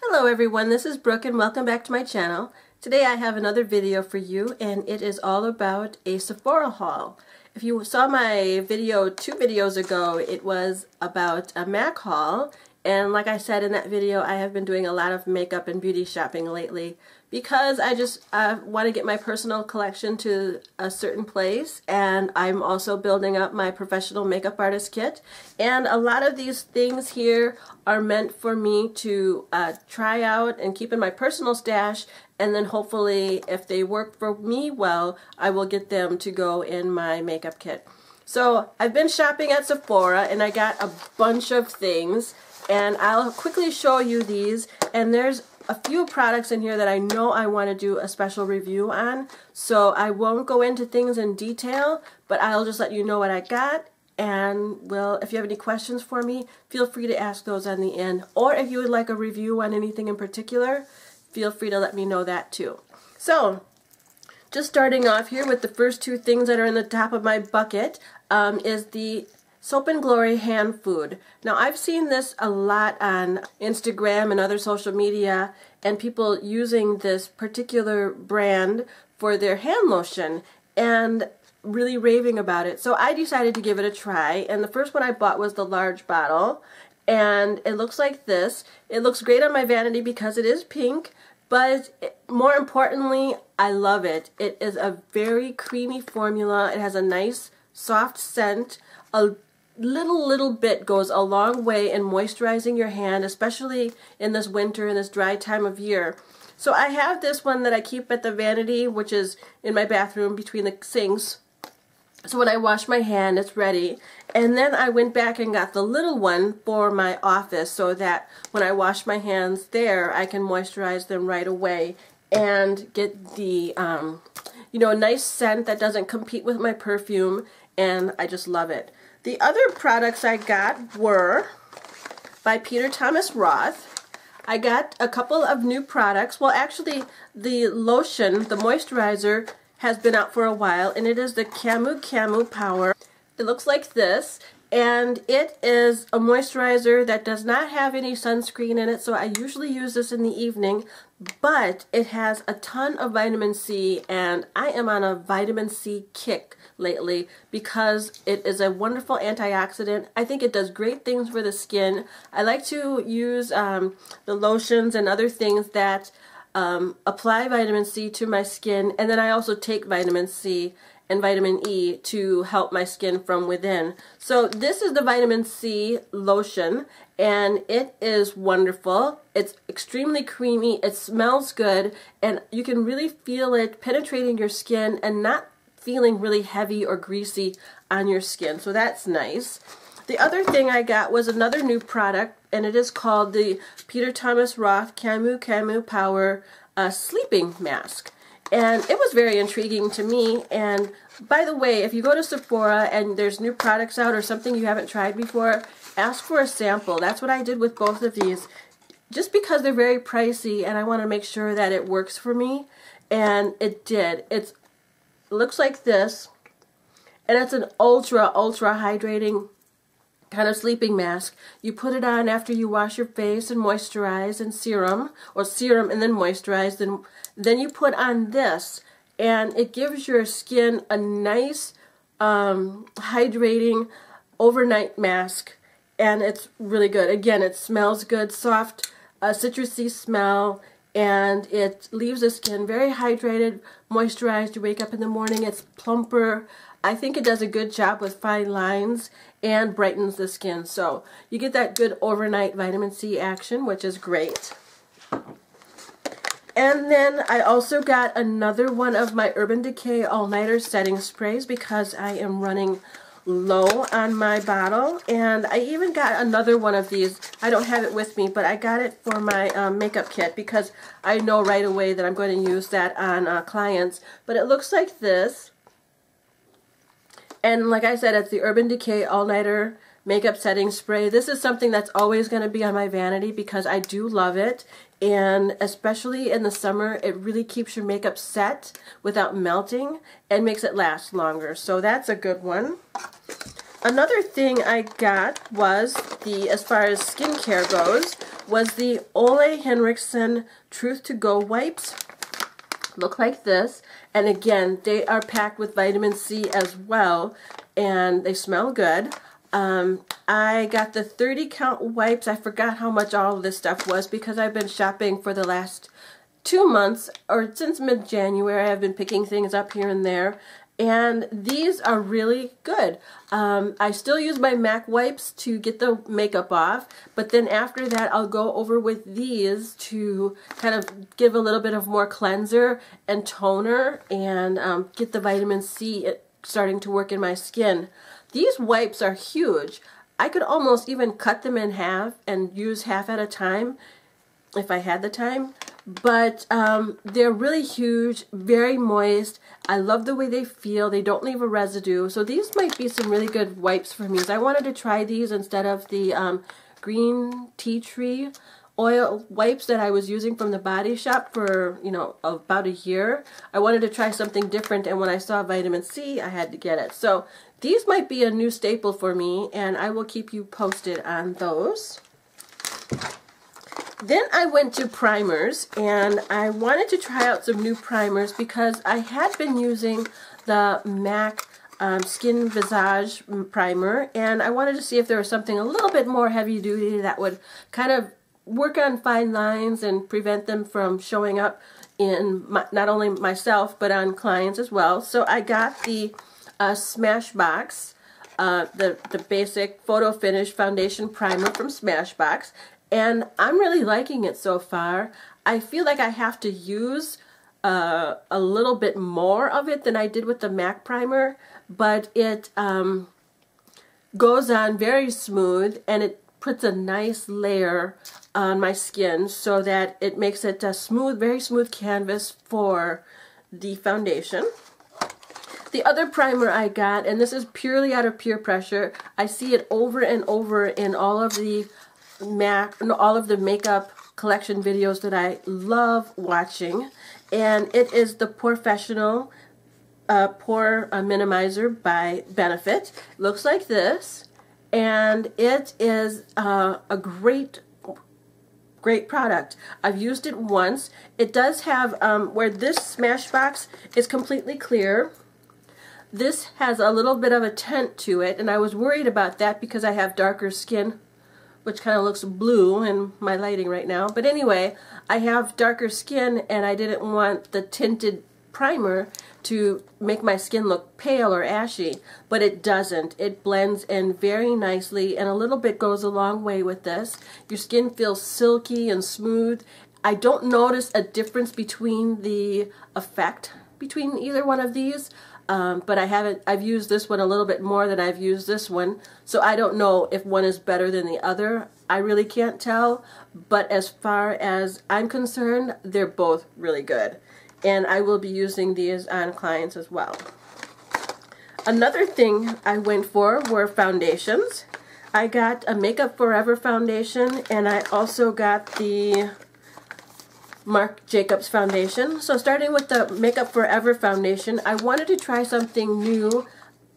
Hello everyone, this is Brooke and welcome back to my channel. Today I have another video for you and it is all about a Sephora haul. If you saw my video 2 videos ago, it was about a MAC haul, and like I said in that video, I have been doing a lot of makeup and beauty shopping lately because I just want to get my personal collection to a certain place, and I'm also building up my professional makeup artist kit, and a lot of these things here are meant for me to try out and keep in my personal stash, and then hopefully if they work for me well, I will get them to go in my makeup kit. So I've been shopping at Sephora and I got a bunch of things, and I'll quickly show you these, and there's a few products in here that I know I want to do a special review on, so I won't go into things in detail, but I'll just let you know what I got, and well, if you have any questions for me, feel free to ask those on the end, or if you would like a review on anything in particular, feel free to let me know that too. So, just starting off here with the first 2 things that are in the top of my bucket is the Soap and Glory hand food. Now I've seen this a lot on Instagram and other social media, and people using this particular brand for their hand lotion and really raving about it. So I decided to give it a try, and the first one I bought was the large bottle, and it looks like this. It looks great on my vanity because it is pink, but more importantly, I love it. It is a very creamy formula. It has a nice soft scent. A little bit goes a long way in moisturizing your hand, especially in this winter and this dry time of year. So I have this one that I keep at the vanity, which is in my bathroom between the sinks. So when I wash my hand, it's ready. And then I went back and got the little one for my office so that when I wash my hands there, I can moisturize them right away and get the nice scent that doesn't compete with my perfume, and I just love it. The other products I got were by Peter Thomas Roth. I got a couple of new products. Well, actually, the lotion, the moisturizer, has been out for a while, and it is the Camu Power. It looks like this, and it is a moisturizer that does not have any sunscreen in it, so I usually use this in the evening, but it has a ton of vitamin C, and I am on a vitamin C kick lately because it is a wonderful antioxidant. I think it does great things for the skin. I like to use the lotions and other things that apply vitamin C to my skin, and then I also take vitamin C and vitamin E to help my skin from within. So this is the vitamin C lotion, and it is wonderful. It's extremely creamy, it smells good, and you can really feel it penetrating your skin and not feeling really heavy or greasy on your skin, so that's nice. The other thing I got was another new product, and it is called the Peter Thomas Roth Camu Power Sleeping Mask. And it was very intriguing to me, and by the way, if you go to Sephora and there's new products out or something you haven't tried before, ask for a sample. That's what I did with both of these, just because they're very pricey and I want to make sure that it works for me, and it did. It looks like this, and it's an ultra hydrating kind of sleeping mask. You put it on after you wash your face and moisturize and serum, or serum and then moisturize, then you put on this, and it gives your skin a nice hydrating overnight mask, and it's really good. Again, it smells good, soft citrusy smell, and it leaves the skin very hydrated, moisturized. You wake up in the morning, it's plumper. I think it does a good job with fine lines and brightens the skin. So you get that good overnight vitamin C action, which is great. And then I also got another one of my Urban Decay All-Nighter Setting Sprays because I am running low on my bottle, and I even got another one of these. I don't have it with me, but I got it for my makeup kit because I know right away that I'm going to use that on clients. But it looks like this, and like I said, it's the Urban Decay All-Nighter Makeup Setting Spray. This is something that's always going to be on my vanity because I do love it, and especially in the summer, it really keeps your makeup set without melting and makes it last longer. So that's a good one. Another thing I got was as far as skincare goes, was the Ole Henriksen Truth to Go wipes. Look like this, and again, they are packed with vitamin C as well, and they smell good. I got the 30 count wipes. I forgot how much all of this stuff was because I've been shopping for the last 2 months, or since mid-January. I've been picking things up here and there, and these are really good. I still use my MAC wipes to get the makeup off, but then after that I'll go over with these to kind of give a little bit of more cleanser and toner and get the vitamin C starting to work in my skin. These wipes are huge. I could almost even cut them in half and use half at a time if I had the time. But they're really huge, very moist. I love the way they feel. They don't leave a residue. So these might be some really good wipes for me. So I wanted to try these instead of the green tea tree oil wipes that I was using from the Body Shop for, you know, about a year. I wanted to try something different, and when I saw vitamin C, I had to get it. So these might be a new staple for me, and I will keep you posted on those. Then I went to primers, and I wanted to try out some new primers because I had been using the MAC Skin Visage primer, and I wanted to see if there was something a little bit more heavy duty that would kind of work on fine lines and prevent them from showing up in not only myself but on clients as well. So I got the Smashbox, the basic photo finish foundation primer from Smashbox, and I'm really liking it so far. I feel like I have to use a little bit more of it than I did with the MAC primer, but it goes on very smooth, and it puts a nice layer on my skin so that it makes it a smooth, very smooth canvas for the foundation. The other primer I got, and this is purely out of peer pressure, I see it over and over in all of the makeup collection videos that I love watching, and it is the Professional Pore Minimizer by Benefit. Looks like this, and it is a great product. I've used it once. It does have, where this Smashbox is completely clear, this has a little bit of a tint to it, and I was worried about that because I have darker skin, which kind of looks blue in my lighting right now. But anyway, I have darker skin, and I didn't want the tinted primer to make my skin look pale or ashy, but it doesn't. It blends in very nicely, and a little bit goes a long way with this. Your skin feels silky and smooth. I don't notice a difference between the effect between either one of these, but I've used this one a little bit more than I've used this one, so I don't know if one is better than the other. I really can't tell, but as far as I'm concerned, they're both really good. And I will be using these on clients as well. Another thing I went for were foundations. I got a Makeup Forever foundation, and I also got the Marc Jacobs foundation. So starting with the Makeup Forever foundation, I wanted to try something new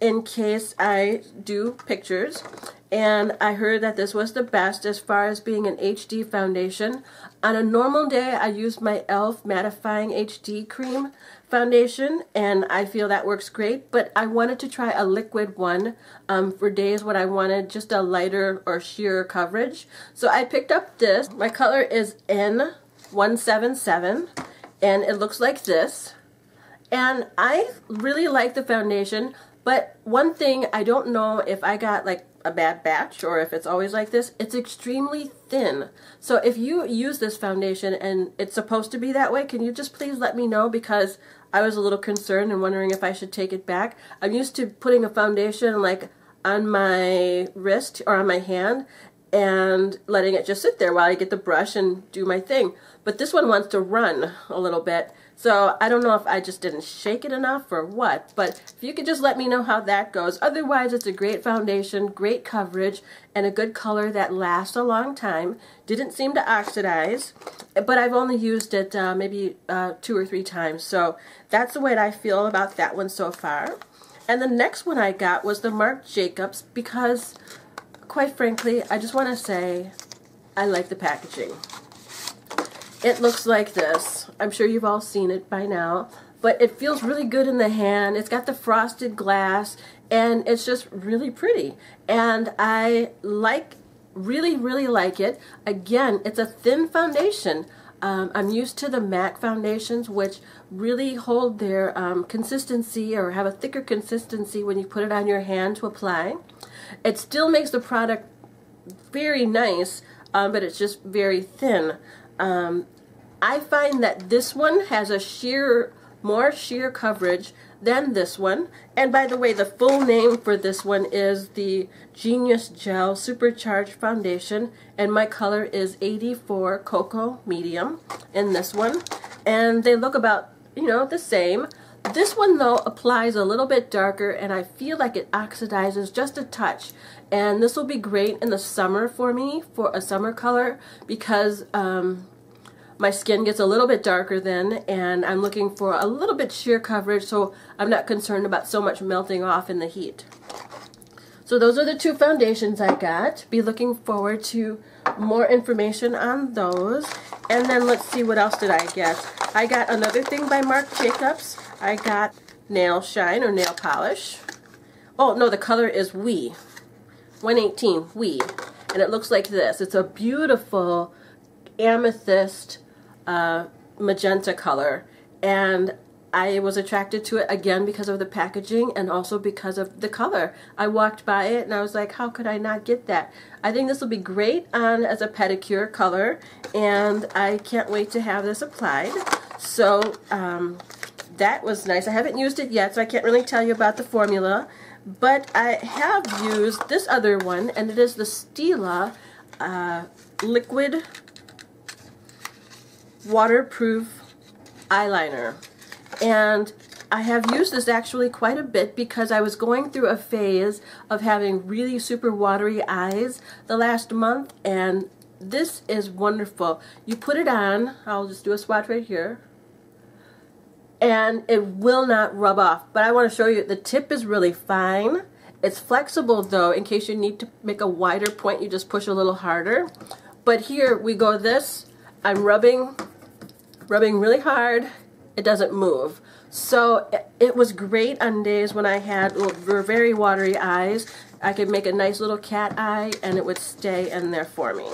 in case I do pictures, and I heard that this was the best as far as being an HD foundation. On a normal day, I use my e.l.f. Mattifying HD Cream foundation, and I feel that works great, but I wanted to try a liquid one for days when I wanted just a lighter or sheer coverage. So I picked up this. My color is N177, and it looks like this. And I really like the foundation, but one thing, I don't know if I got like a bad batch or if it's always like this, it's extremely thin. So if you use this foundation and it's supposed to be that way, can you just please let me know, because I was a little concerned and wondering if I should take it back. I'm used to putting a foundation like on my wrist or on my hand and letting it just sit there while I get the brush and do my thing. But this one wants to run a little bit. So I don't know if I just didn't shake it enough or what, but if you could just let me know how that goes. Otherwise, it's a great foundation, great coverage, and a good color that lasts a long time. Didn't seem to oxidize, but I've only used it maybe 2 or 3 times. So that's the way I feel about that one so far. And the next one I got was the Marc Jacobs, because quite frankly, I just want to say, I like the packaging. It looks like this. I'm sure you've all seen it by now, but it feels really good in the hand. It's got the frosted glass, and it's just really pretty. And I really like it. Again, it's a thin foundation. I'm used to the MAC foundations, which really hold their consistency or have a thicker consistency when you put it on your hand to apply. It still makes the product very nice, but it's just very thin. I find that this one has a more sheer coverage than this one. And by the way, the full name for this one is the Genius Gel Supercharged Foundation, and my color is 84 Cocoa Medium in this one. And they look about, you know, the same. This one though applies a little bit darker, and I feel like it oxidizes just a touch. And this will be great in the summer for me, for a summer color, because my skin gets a little bit darker then, and I'm looking for a little bit sheer coverage, so I'm not concerned about so much melting off in the heat. So those are the two foundations I got. Be looking forward to more information on those. And then let's see, what else did I get? I got another thing by Marc Jacobs. I got nail shine or nail polish. Oh no, the color is We. 118 We. And it looks like this. It's a beautiful amethyst magenta color, and I was attracted to it again because of the packaging and also because of the color. I walked by it and I was like, how could I not get that? I think this will be great on as a pedicure color, and I can't wait to have this applied. So that was nice. I haven't used it yet, so I can't really tell you about the formula, but I have used this other one, and it is the Stila liquid waterproof eyeliner. And I have used this actually quite a bit because I was going through a phase of having really super watery eyes the last month, and this is wonderful. You put it on, I'll just do a swatch right here, and it will not rub off. But I want to show you, the tip is really fine. It's flexible though, in case you need to make a wider point, you just push a little harder. But here we go this, I'm rubbing really hard, it doesn't move. So it was great on days when I had very watery eyes. I could make a nice little cat eye and it would stay in there for me.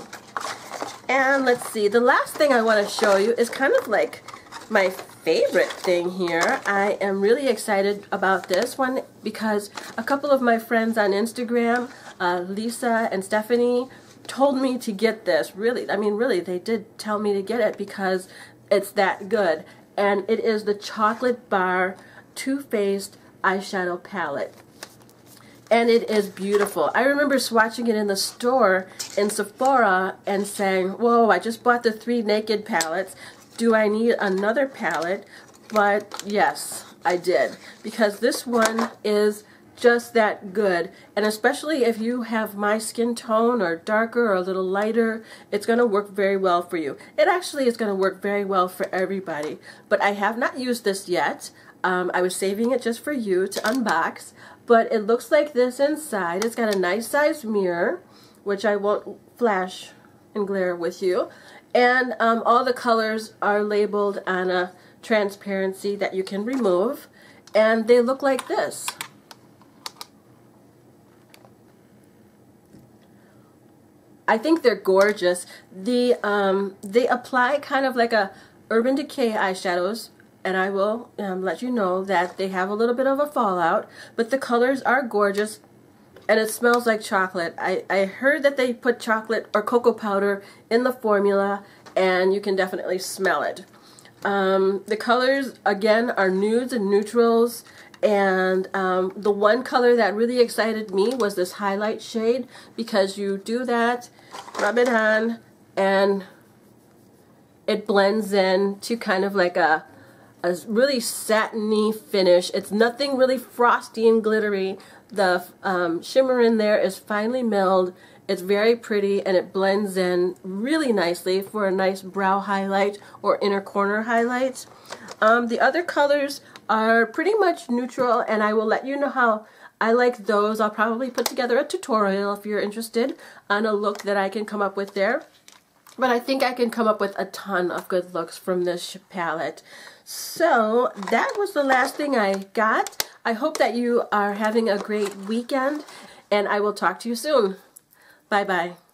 And let's see, the last thing I want to show you is kind of like my favorite thing here. I am really excited about this one because a couple of my friends on Instagram, Lisa and Stephanie, told me to get this. Really, I mean really, they did tell me to get it because it's that good. And it is the Chocolate Bar Too Faced eyeshadow palette. And it is beautiful. I remember swatching it in the store in Sephora and saying, whoa, I just bought the 3 Naked palettes. Do I need another palette? But yes, I did. Because this one is just that good, and especially if you have my skin tone or darker or a little lighter, it's going to work very well for you. It actually is going to work very well for everybody, but I have not used this yet. I was saving it just for you to unbox, but it looks like this inside. It's got a nice sized mirror, which I won't flash and glare with you, and all the colors are labeled on a transparency that you can remove, and they look like this. I think they're gorgeous. They apply kind of like a Urban Decay eyeshadows, and I will let you know that they have a little bit of a fallout, but the colors are gorgeous, and it smells like chocolate. I heard that they put chocolate or cocoa powder in the formula, and you can definitely smell it. The colors, again, are nudes and neutrals. And the one color that really excited me was this highlight shade, because you do that, rub it on, and it blends in to kind of like a really satiny finish. It's nothing really frosty and glittery. The shimmer in there is finely milled. It's very pretty, and it blends in really nicely for a nice brow highlight or inner corner highlight. The other colors are pretty much neutral, and I will let you know how I like those. I'll probably put together a tutorial if you're interested on a look that I can come up with there. But I think I can come up with a ton of good looks from this palette. So that was the last thing I got. I hope that you are having a great weekend, and I will talk to you soon. Bye-bye.